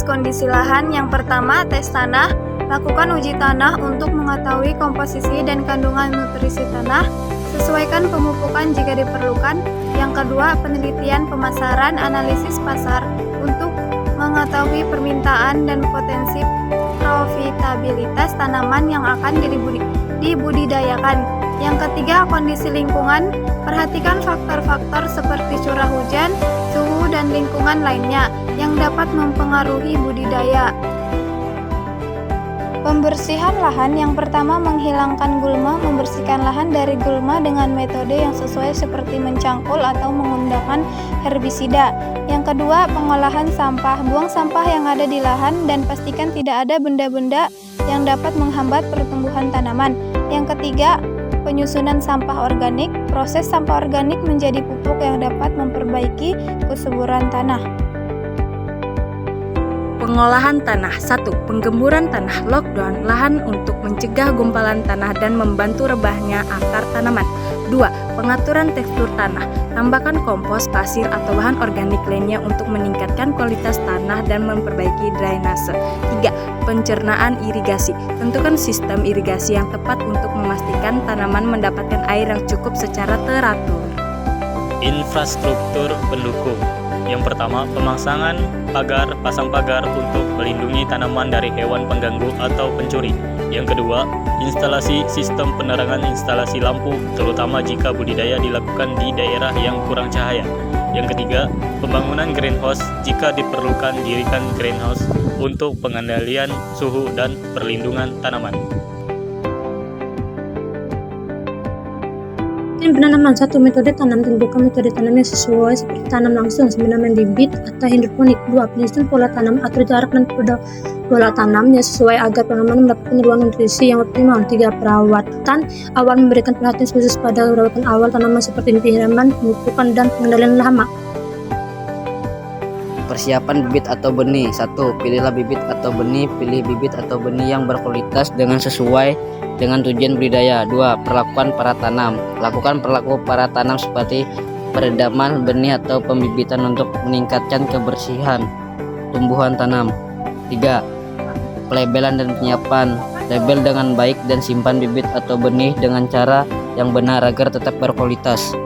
kondisi lahan. Yang pertama, tes tanah. Lakukan uji tanah untuk mengetahui komposisi dan kandungan nutrisi tanah. Sesuaikan pemupukan jika diperlukan. Yang kedua, penelitian pemasaran, analisis pasar untuk mengetahui permintaan dan potensi profitabilitas tanaman yang akan dibudidayakan. Yang ketiga, kondisi lingkungan. Perhatikan faktor-faktor seperti curah hujan, suhu, dan lingkungan lainnya yang dapat mempengaruhi budidaya. Pembersihan lahan. Yang pertama, menghilangkan gulma. Membersihkan lahan dari gulma dengan metode yang sesuai seperti mencangkul atau menggunakan herbisida. Yang kedua, pengolahan sampah. Buang sampah yang ada di lahan dan pastikan tidak ada benda-benda yang dapat menghambat pertumbuhan tanaman. Yang ketiga, penyusunan sampah organik. Proses sampah organik menjadi pupuk yang dapat memperbaiki kesuburan tanah. Pengolahan tanah. 1. Penggemburan tanah. Lockdown lahan untuk mencegah gumpalan tanah dan membantu rebahnya akar tanaman. 2. Pengaturan tekstur tanah. Tambahkan kompos, pasir, atau bahan organik lainnya untuk meningkatkan kualitas tanah dan memperbaiki drainase. 3. Pencernaan irigasi. Tentukan sistem irigasi yang tepat untuk memastikan tanaman mendapatkan air yang cukup secara teratur. Infrastruktur pendukung. Yang pertama, pasang pagar untuk melindungi tanaman dari hewan pengganggu atau pencuri. Yang kedua, instalasi sistem penerangan, instalasi lampu, terutama jika budidaya dilakukan di daerah yang kurang cahaya. Yang ketiga, pembangunan greenhouse. Jika diperlukan, dirikan greenhouse untuk pengendalian suhu dan perlindungan tanaman. Penanaman. 1. Metode tanam. Tentukan metode tanam yang sesuai seperti tanam langsung, sembilan bibit, atau hidroponik. 2. Penyusun pola tanam. Atur jarak dan pola tanam yang sesuai agar tanaman mendapatkan ruang nutrisi yang optimal. 3. Perawatan awal. Memberikan perhatian khusus pada perawatan awal tanaman seperti penyiraman, pemupukan, dan pengendalian hama. Persiapan bibit atau benih. 1. Pilihlah bibit atau benih. Pilih bibit atau benih yang berkualitas dengan sesuai dengan tujuan budidaya. 2. Perlakuan para tanam. Lakukan perlakuan para tanam seperti peredaman benih atau pembibitan untuk meningkatkan kebersihan tumbuhan tanam. 3. Pelabelan dan penyiapan. Label dengan baik dan simpan bibit atau benih dengan cara yang benar agar tetap berkualitas.